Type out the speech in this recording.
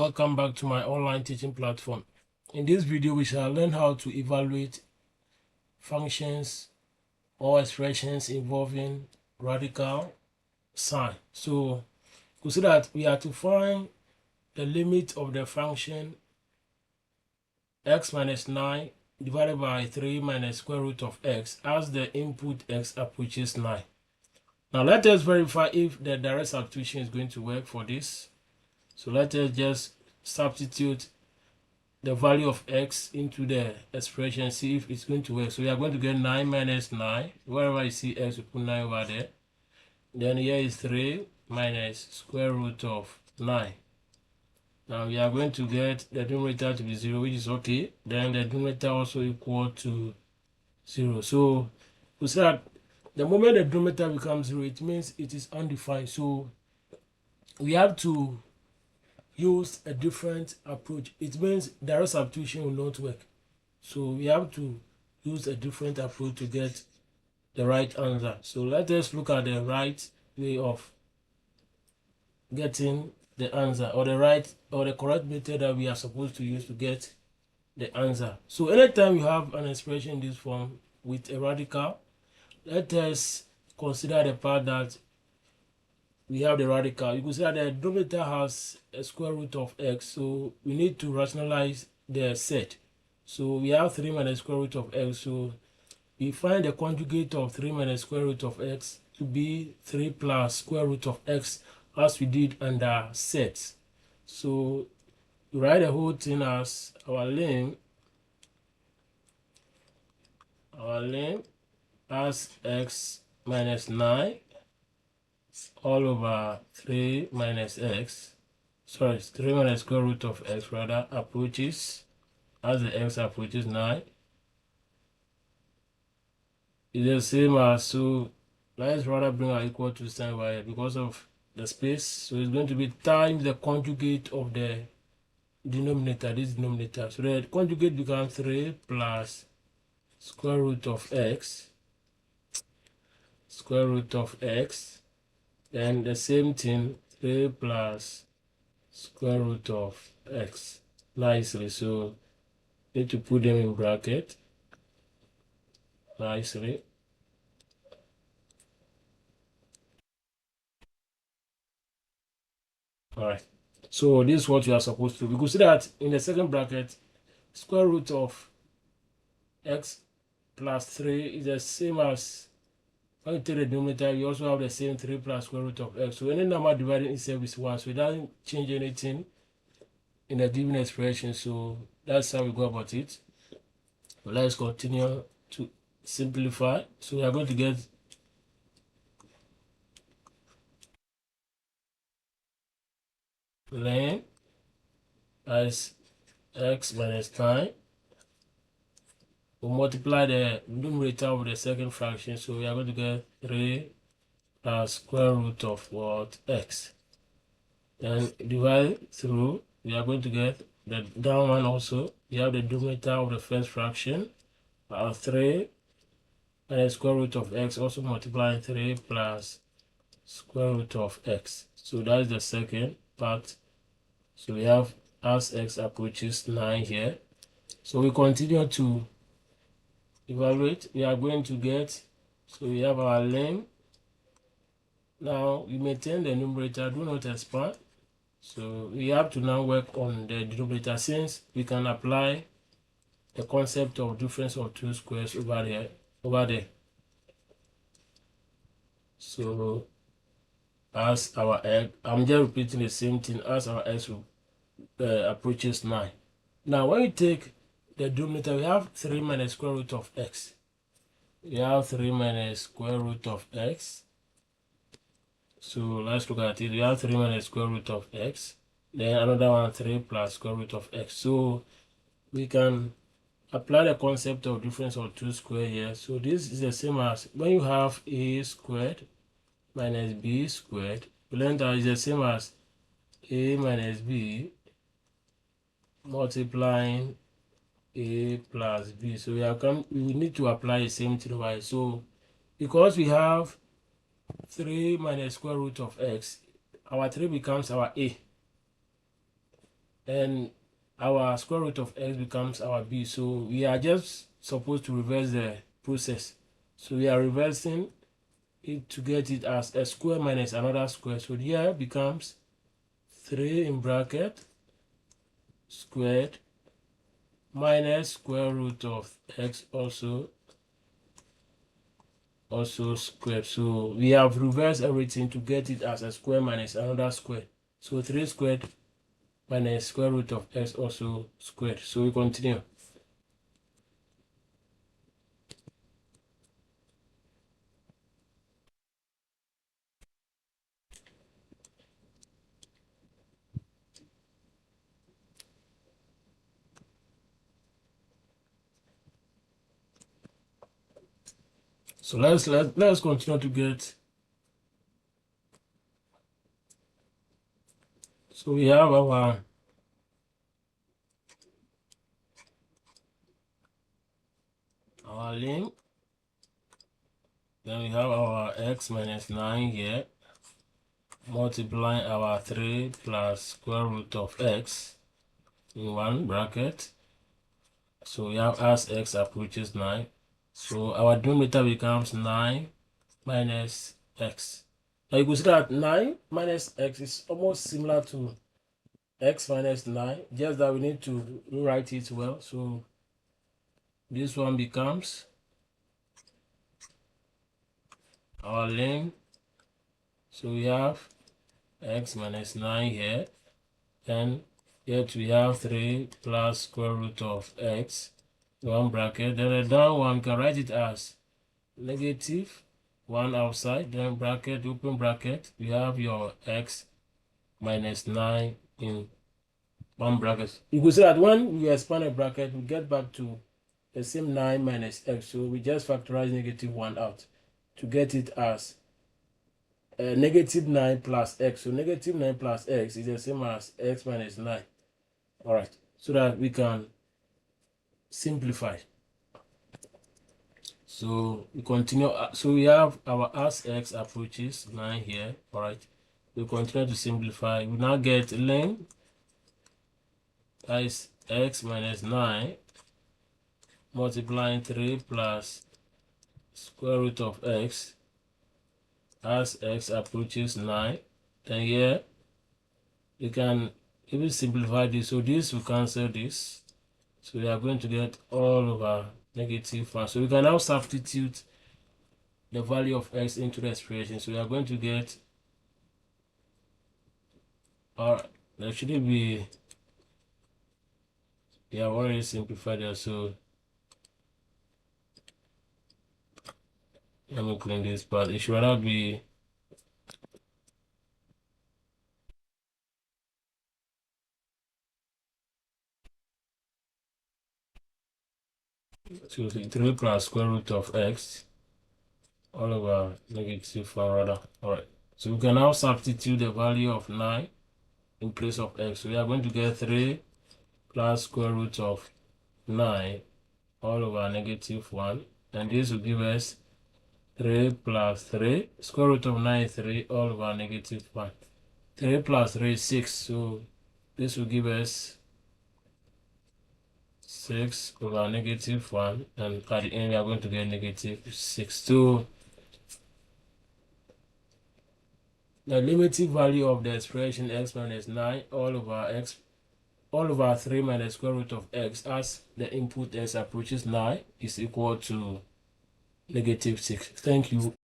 welcome back to my online teaching platform. In this video, we shall learn how to evaluate functions or expressions involving radical sign. So we see that we are to find the limit of the function x minus 9 divided by 3 minus square root of x as the input x approaches 9. Now let us verify if the direct substitution is going to work for this. So let us just substitute the value of x into the expression, see if it's going to work. So we are going to get 9 minus 9. Wherever you see x, we put 9 over there. Then here is 3 minus square root of 9. Now we are going to get the denominator to be 0, which is okay. Then the denominator also equal to 0. So we say that the moment the denominator becomes 0, it means it is undefined. So we have to use a different approach. It means direct substitution will not work. So we have to use a different approach to get the right answer. So let us look at the right way of getting the answer, or the correct method that we are supposed to use to get the answer. So anytime you have an expression in this form with a radical, let us consider the part that we have the radical. You could say that the denominator has a square root of x, so we need to rationalize the set. So we have 3 minus square root of x, so we find the conjugate of 3 minus square root of x to be 3 plus square root of x, as we did under sets. So we write the whole thing as our lim as x minus 9 all over 3 minus x, 3 minus square root of x rather, approaches, as the x approaches 9, is the same as, so let's rather bring our equal to sign over here because of the space. So it's going to be times the conjugate of the denominator, this denominator. So the conjugate becomes 3 plus square root of x, then the same thing, 3 plus square root of x, nicely. So need to put them in bracket nicely. All right, so this is what you are supposed to do. We could see that in the second bracket, square root of x plus 3 is the same as, when you take the denominator, you also have the same 3 plus square root of x. So any number dividing itself is 1, so it doesn't change anything in the given expression. So that's how we go about it. Let's continue to simplify. So we are going to get ln as x minus 9. We'll multiply the numerator of the second fraction, so we are going to get 3 plus square root of what? X. Then divide through, we are going to get the down one also. We have the numerator of the first fraction, 3 and square root of x, also multiplying 3 plus square root of x. So that's the second part. So we have as x approaches 9 here. So we continue to evaluate. We are going to get, so we have our lim. Now we maintain the numerator, do not expand. So we have to now work on the denominator, since we can apply the concept of difference of two squares over there. So as our x, I'm just repeating the same thing, as our x approaches 9. Now when we take the denominator, we have 3 minus square root of x. We have 3 minus square root of x. So let's look at it. We have 3 minus square root of x. Then another one, 3 plus square root of x. So we can apply the concept of difference of two squares here. So this is the same as when you have a squared minus b squared. Lambda is the same as a minus b multiplying a plus b. So we need to apply the same thing over here. So because we have 3 minus square root of x, our 3 becomes our a. and our square root of x becomes our b. So we are just supposed to reverse the process. So we are reversing it to get it as a square minus another square. So here becomes 3 in bracket squared minus square root of x also squared. So we have reversed everything to get it as a square minus another square. So 3 squared minus square root of x also squared. So we continue. So let's continue to get. So we have our link. Then we have our x minus 9 here, multiplying our 3 plus square root of x in one bracket. So we have as x approaches 9. So our denominator becomes 9 minus x. Now you can see that 9 minus x is almost similar to x minus 9, just that we need to rewrite it well. So this one becomes our limit. So we have x minus 9 here, and yet we have 3 plus square root of x, one bracket. Then the down one, can write it as negative 1 outside, then bracket, open bracket, we have your x minus 9 in one bracket. You could say that when we expand a bracket, we get back to the same 9 minus x. So we just factorize negative 1 out to get it as negative 9 plus x. So negative 9 plus x is the same as x minus 9. All right, so that we can simplify. So we continue. So we have our as x approaches 9 here. All right, we continue to simplify. We now get length, that is x minus 9 multiplying 3 plus square root of x as x approaches 9. Then here you can even simplify this. So this will cancel this. So we are going to get all over negative 1. So we can now substitute the value of x into the expression. So we are going to get, or there should be, we have already simplified it. So let me clean this part. It should rather be so 3 plus square root of x all over negative 1 rather. All right, so we can now substitute the value of 9 in place of x. So we are going to get 3 plus square root of 9 all over negative 1, and this will give us 3 plus 3, square root of 9 is 3 all over negative 1. 3 plus 3 is 6, so this will give us 6 over negative 1, and at the end we are going to get negative 6. So the limiting value of the expression x minus 9 all over 3 minus square root of x as the input x approaches 9 is equal to negative 6. Thank you.